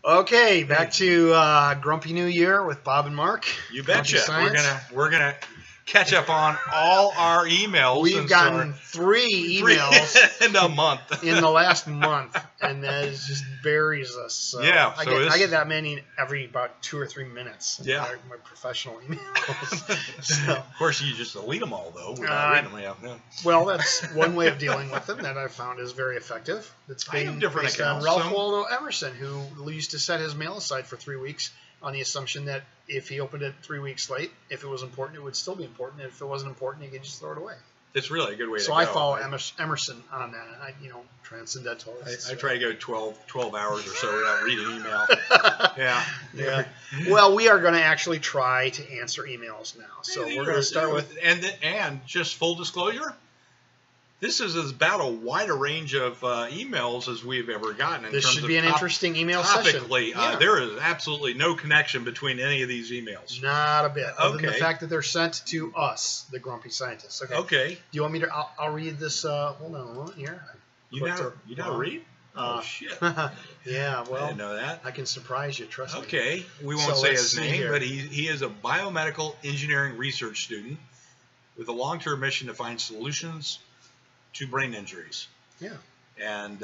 Okay, back to Grumpy New Year with Bob and Mark. You betcha. We're gonna catch up on all our emails. We've gotten three emails in a month. in the last month, and that just buries us. So yeah, I get that many every about 2 or 3 minutes. Yeah, my professional emails. So, of course, you just delete them all though. Without reading them. Yeah. Well, that's one way of dealing with them that I've found is very effective. It's being based on Ralph Waldo Emerson, who used to set his mail aside for 3 weeks on the assumption that if he opened it 3 weeks late, if it was important, it would still be important. And if it wasn't important, he could just throw it away. It's really a good way to go. So I follow Emerson on that. Transcendental. I try to go 12 hours or so without reading email. Yeah. Well, we are going to actually try to answer emails now. So we're going to start with... And just full disclosure, this is about a wider range of emails as we've ever gotten. This should be an interesting email session. There is absolutely no connection between any of these emails. Not a bit. Other than the fact that they're sent to us, the Grumpy Scientists. Okay. Do you want me to? I'll read this. Hold on a moment here. You know how to read? Oh shit. Yeah. Well, I didn't know that. I can surprise you. Trust me. Okay. We won't say his name, but he is a biomedical engineering research student with a long-term mission to find solutions to brain injuries. Yeah. And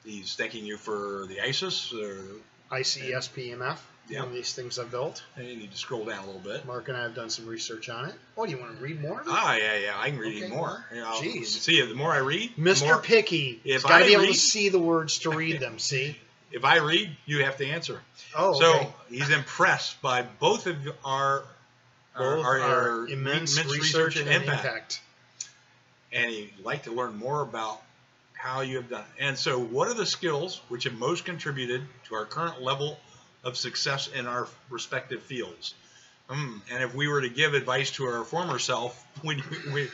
he's thanking you for the ICES or ICES-PEMF. One of these things I've built. And you need to scroll down a little bit. Mark and I have done some research on it. Oh, do you want to read more of it? Yeah. I can read more. Jeez. See, the more I read, Mr. Picky. He's got to be able to see the words to read them. See. If I read, you have to answer. Oh. So he's impressed by both of our immense research and impact. And he'd like to learn more about how you have done it. And so what are the skills which have most contributed to our current level of success in our respective fields? And if we were to give advice to our former self, he's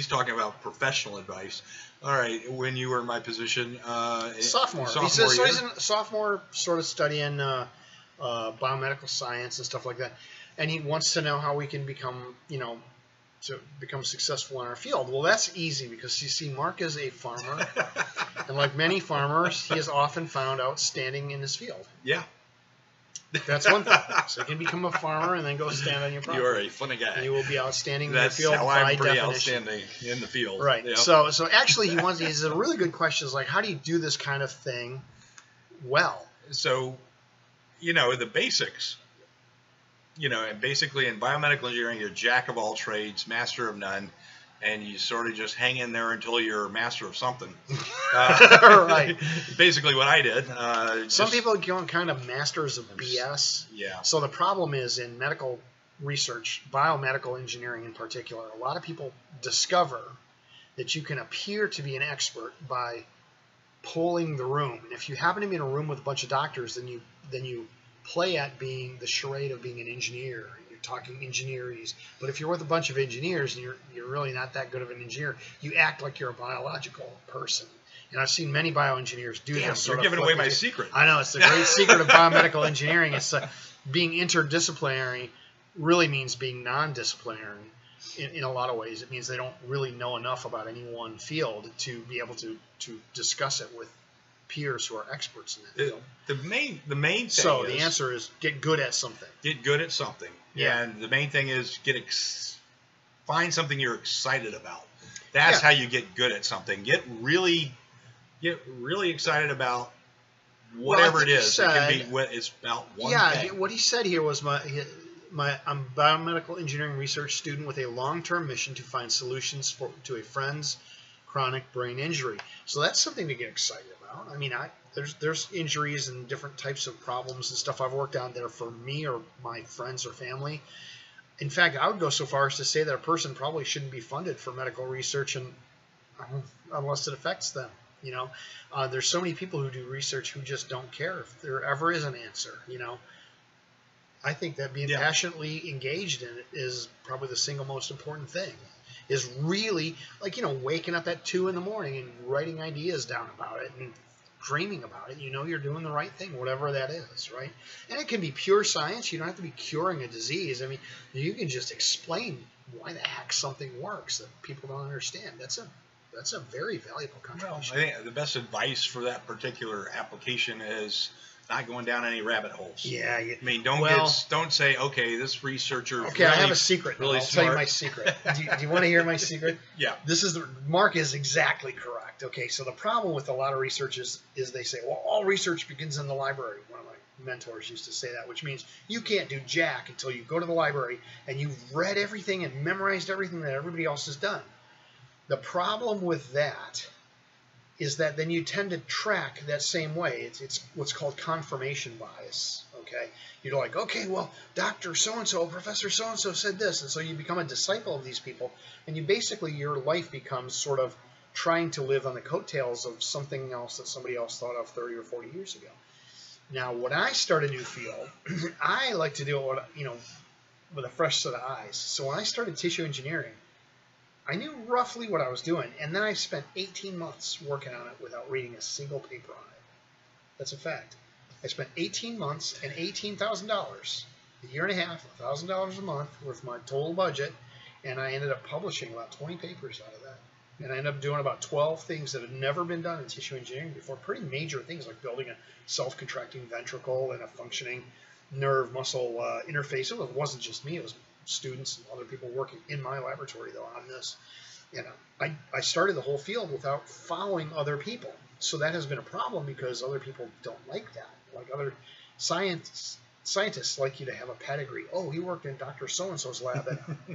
talking about professional advice. All right, when you were in my position, sophomore. He's a sophomore, sort of studying biomedical science and stuff like that, and he wants to know how we can become, to become successful in our field. Well, that's easy because you see, Mark is a farmer, and like many farmers, he is often found outstanding in his field. Yeah. That's one thing. So you can become a farmer and then go stand on your property. You are a funny guy. And you will be outstanding in your That's field how by I'm pretty definition. outstanding in the field. Right. Yep. So actually, he's a really good question. Is like, how do you do this kind of thing well? So, the basics. And basically in biomedical engineering, you're jack of all trades, master of none, and you sort of just hang in there until you're master of something. Right. Basically what I did. Some people go kind of masters of BS. Yeah. So the problem is in medical research, biomedical engineering in particular, a lot of people discover that you can appear to be an expert by polling the room. And if you happen to be in a room with a bunch of doctors, then you play at being the charade of being an engineer. You're talking engineerese. But if you're with a bunch of engineers and you're really not that good of an engineer, you act like you're a biological person. And I've seen many bioengineers do this. You're giving away my secret. I know. It's the great secret of biomedical engineering. It's being interdisciplinary really means being non-disciplinary in a lot of ways. It means they don't really know enough about any one field to be able to discuss it with peers who are experts in that field. The main thing So the answer is get good at something. Get good at something. Yeah. And the main thing is find something you're excited about. That's how you get good at something. Get really excited about whatever it is. It can be it's about one thing. Yeah, what he said here was I'm a biomedical engineering research student with a long-term mission to find solutions to a friend's chronic brain injury. So that's something to get excited about. I mean, there's injuries and different types of problems and stuff I've worked on that are for me or my friends or family. In fact, I would go so far as to say that a person probably shouldn't be funded for medical research unless it affects them. There's so many people who do research who just don't care if there ever is an answer. I think that being passionately engaged in it is probably the single most important thing. Is really waking up at 2 in the morning and writing ideas down about it and dreaming about it. You're doing the right thing, whatever that is, right? And it can be pure science. You don't have to be curing a disease. I mean, you can just explain why the heck something works that people don't understand. That's that's a very valuable Well, contribution. I think the best advice for that particular application is not going down any rabbit holes. Yeah. I mean, don't say, okay, this researcher. Okay, really, I have a secret. Really I'll smart. tell you my secret. Do you want to hear my secret? Yeah. Mark is exactly correct. Okay, so the problem with a lot of research is they say, well, all research begins in the library. One of my mentors used to say that, which means you can't do jack until you go to the library and you've read everything and memorized everything that everybody else has done. The problem with that is that then you tend to track that same way. It's what's called confirmation bias, okay? You're like, okay, well, Dr. So-and-so, Professor so-and-so said this, and so you become a disciple of these people, and you basically, your life becomes sort of trying to live on the coattails of something else that somebody else thought of 30 or 40 years ago. Now, when I start a new field, I like to do it, with a fresh set of eyes. So when I started tissue engineering, I knew roughly what I was doing, and then I spent 18 months working on it without reading a single paper on it. That's a fact. I spent 18 months and $18,000, a year and a half, $1,000 a month worth my total budget, and I ended up publishing about 20 papers out of that. And I ended up doing about 12 things that had never been done in tissue engineering before, pretty major things like building a self-contracting ventricle and a functioning nerve-muscle interface. It wasn't just me, it was students and other people working in my laboratory though on this. And I started the whole field without following other people. So that has been a problem because other people don't like that. Like other scientists like you to have a pedigree. Oh, he worked in Dr. So-and-so's lab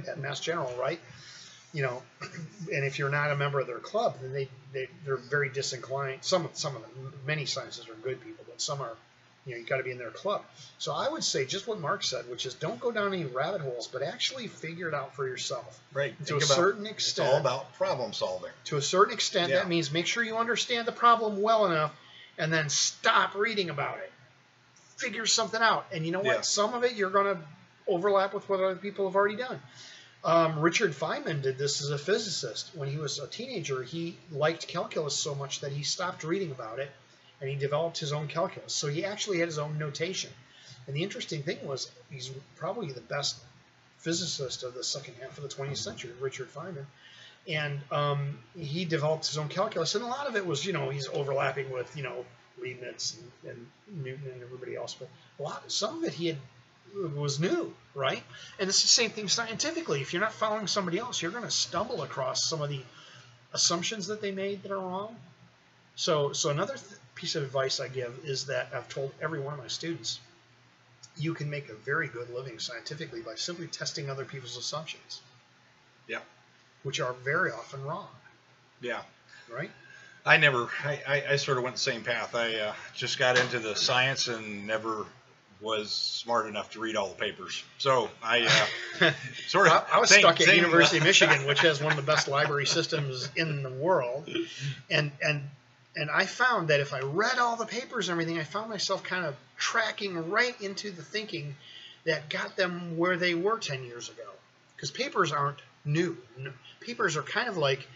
at Mass General, right? And if you're not a member of their club, then they're very disinclined. Some of them, many scientists are good people, but some are, you got to be in their club. So I would say just what Mark said, which is don't go down any rabbit holes, but actually figure it out for yourself. Right. To a certain extent. It's all about problem solving. To a certain extent, that means make sure you understand the problem well enough and then stop reading about it. Figure something out. And you know what? Some of it you're going to overlap with what other people have already done. Richard Feynman did this as a physicist. When he was a teenager, he liked calculus so much that he stopped reading about it, and he developed his own calculus. So he actually had his own notation. And the interesting thing was he's probably the best physicist of the second half of the 20th century, Richard Feynman. And he developed his own calculus. And a lot of it was, he's overlapping with, Leibniz and Newton and everybody else. But some of it was new, right? And it's the same thing scientifically. If you're not following somebody else, you're going to stumble across some of the assumptions that they made that are wrong. So another piece of advice I give is that I've told every one of my students, you can make a very good living scientifically by simply testing other people's assumptions. Yeah. Which are very often wrong. Yeah. Right? I sort of went the same path. I just got into the science and never was smart enough to read all the papers. So I sort of... I was stuck at University of Michigan, which has one of the best library systems in the world. And I found that if I read all the papers and everything, I found myself kind of tracking right into the thinking that got them where they were 10 years ago. Because papers aren't new. Papers are kind of like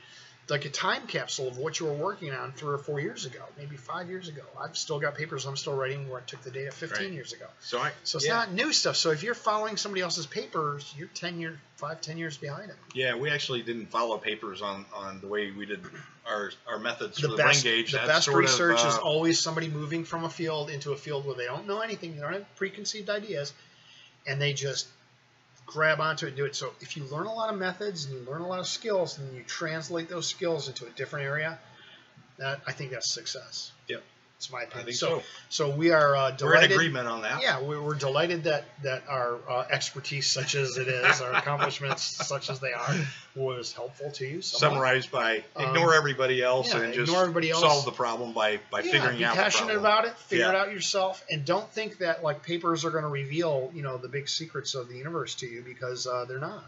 a time capsule of what you were working on 3 or 4 years ago, maybe 5 years ago. I've still got papers I'm still writing where I took the data 15 years ago. So it's not new stuff. So if you're following somebody else's papers, you're 10 years behind them. Yeah, we actually didn't follow papers on the way we did our methods for the brain gauge. The best research is always somebody moving from a field into a field where they don't know anything, they don't have preconceived ideas, and they just grab onto it and do it. So if you learn a lot of methods and you learn a lot of skills and you translate those skills into a different area, I think that's success. Yep. It's my opinion. I think so. So we are delighted. We're in agreement on that. Yeah, we're delighted that our expertise, such as it is, our accomplishments, such as they are, was helpful to you. Somewhat. Summarized by ignore everybody else and just solve the problem by figuring out the problem. Be passionate about it. Figure it out yourself, and don't think that like papers are going to reveal the big secrets of the universe to you, because they're not.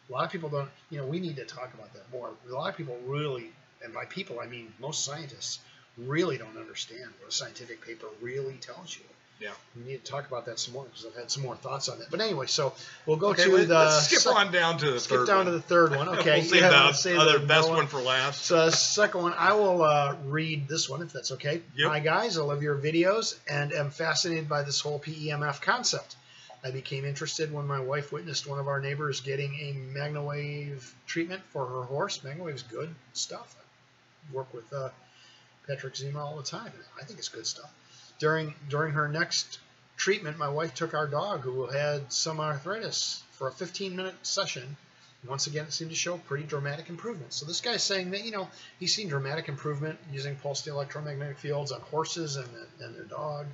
A lot of people don't. We need to talk about that more. A lot of people really, and by people I mean most scientists, really don't understand what a scientific paper really tells you. Yeah. We need to talk about that some more, because I've had some more thoughts on that. But anyway, so we'll go to the... Let's skip on down to the third one. Skip down to the third one. Okay. We'll save the other best one for last. So the second one, I will read this one, if that's okay. Yep. Hi, guys. I love your videos and am fascinated by this whole PEMF concept. I became interested when my wife witnessed one of our neighbors getting a MagnaWave treatment for her horse. MagnaWave's good stuff. I work with Patrick Zima all the time. I think it's good stuff. During her next treatment, my wife took our dog, who had some arthritis, for a 15-minute session. Once again, it seemed to show pretty dramatic improvement. So this guy's saying that, he's seen dramatic improvement using pulsed electromagnetic fields on horses and their dog.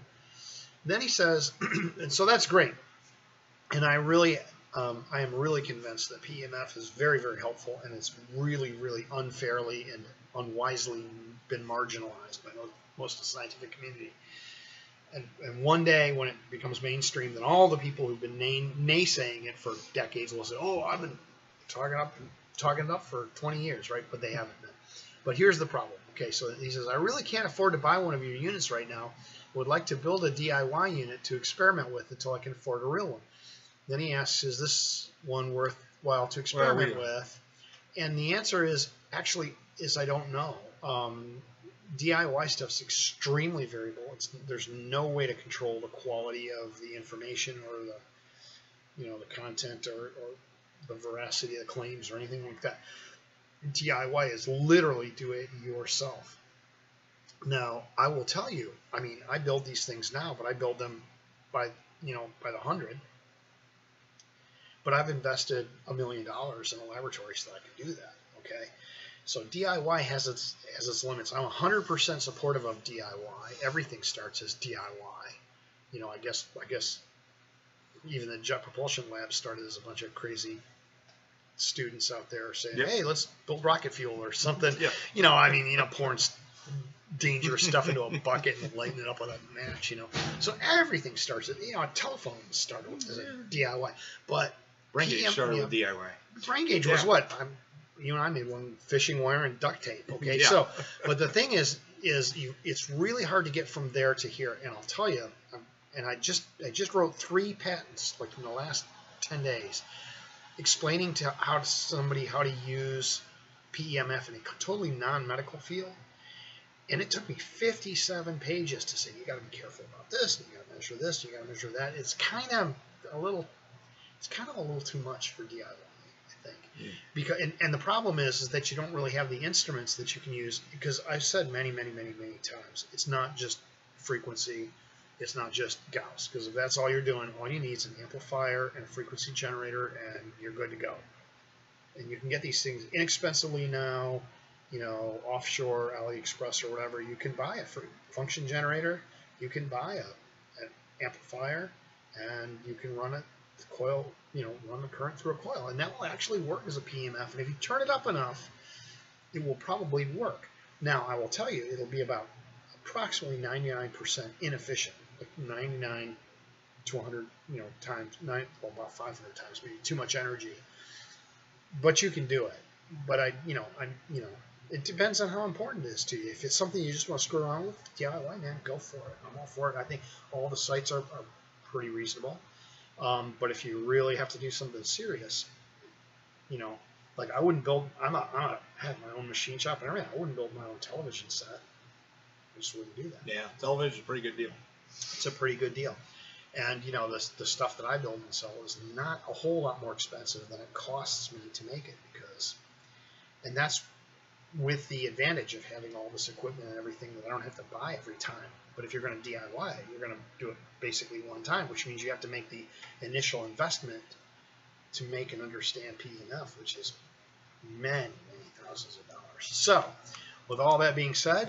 Then he says, and so that's great. And I am really convinced that PEMF is very, very helpful, and it's really, really unfairly and unwisely been marginalized by most of the scientific community. And one day when it becomes mainstream, then all the people who've been naysaying it for decades will say, "Oh, I've been talking it up for 20 years," right? But they haven't been. But here's the problem. Okay, so he says, "I really can't afford to buy one of your units right now. Would like to build a DIY unit to experiment with until I can afford a real one." Then he asks, "Is this one worthwhile to experiment with?" And the answer is I don't know. DIY stuff's extremely variable. There's no way to control the quality of the information or the content or the veracity of the claims or anything like that. DIY is literally do it yourself. Now, I will tell you, I build these things now, but I build them by the hundred. But I've invested $1 million in a laboratory so that I can do that. Okay, so DIY has its limits. I'm 100% supportive of DIY. Everything starts as DIY. I guess even the Jet Propulsion Lab started as a bunch of crazy students out there saying, "Hey, let's build rocket fuel or something." Yeah. Pouring dangerous stuff into a bucket and lighting it up with a match. So everything starts at a telephone started as a DIY, but BrainGauge started with DIY. BrainGauge was what? You and I made one, fishing wire and duct tape. Okay, so but the thing is it's really hard to get from there to here. And I'll tell you, and I just wrote 3 patents like in the last 10 days, explaining how to use PEMF in a totally non-medical field. And it took me 57 pages to say, you got to be careful about this, you got to measure this, you got to measure that. It's kind of a little too much for DIY, I think. Yeah. Because and the problem is that you don't really have the instruments that you can use, because I've said many times, it's not just frequency, it's not just Gauss, because if that's all you're doing, all you need is an amplifier and a frequency generator, and you're good to go. And you can get these things inexpensively now. Offshore, AliExpress or whatever, you can buy a function generator, you can buy an amplifier, and you can run run the current through a coil, and that will actually work as a PEMF. And if you turn it up enough, it will probably work. Now, I will tell you, it'll be about approximately 99% inefficient, like 99 to 100, times, about 500 times, maybe too much energy. But you can do it. But it depends on how important it is to you. If it's something you just want to screw around with, DIY, man, go for it. I'm all for it. I think all the sites are pretty reasonable. But if you really have to do something serious, like I wouldn't build. I have my own machine shop and everything. I wouldn't build my own television set. I just wouldn't do that. Yeah, television is a pretty good deal. It's a pretty good deal. And the stuff that I build and sell is not a whole lot more expensive than it costs me to make it, and that's with the advantage of having all this equipment and everything that I don't have to buy every time. But if you're going to DIY it, you're going to do it basically one time, which means you have to make the initial investment to make and understand PEMF, which is many thousands of dollars. So, with all that being said,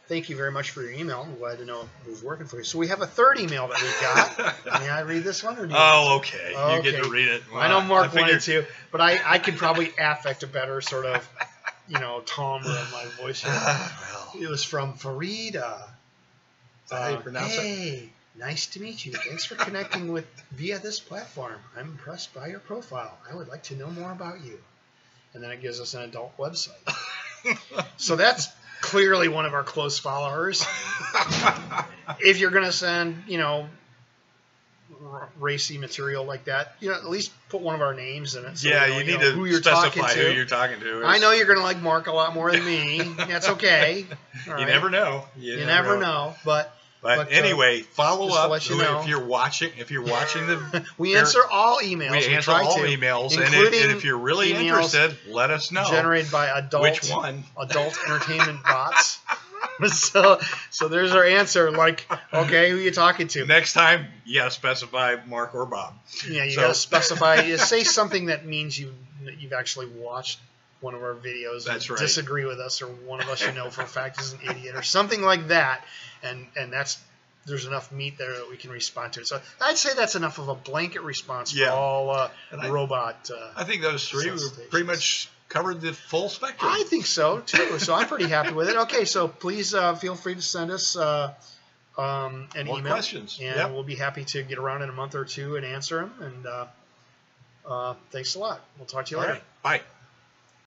thank you very much for your email. I'm glad to know it was working for you. So we have a third email that we got. May I read this one? Or do you okay. You get to read it. Well, I know Mark wanted to, but I could probably affect a better sort of, timbre of my voice here. It was from Farida. How you pronounce it? Hey, nice to meet you. Thanks for connecting via this platform. I'm impressed by your profile. I would like to know more about you. And then it gives us an adult website. So that's clearly one of our close followers. If you're going to send, racy material like that, at least put one of our names in it. So you need to who you're specify talking who to. you're talking to. I know you're going to like Mark a lot more than me. That's okay. You never know. You never know. But But anyway, follow just to up let you know. if you're watching. If you're watching the, we answer all emails. We answer all emails, and if you're really interested, let us know. Generated by which one? Adult entertainment bots. So there's our answer. Like, okay, who are you talking to? Next time, you gotta specify Mark or Bob. Yeah, you gotta specify. Say something that means you've actually watched one of our videos. That's right. Disagree with us, or one of us you know for a fact is an idiot, or something like that. And there's enough meat there that we can respond to it. So I'd say that's enough of a blanket response for all robot. I think those three pretty much covered the full spectrum. I think so too. So I'm pretty happy with it. Okay, so please feel free to send us an email questions, and we'll be happy to get around in a month or two and answer them. And thanks a lot. We'll talk to you later. All right. Bye.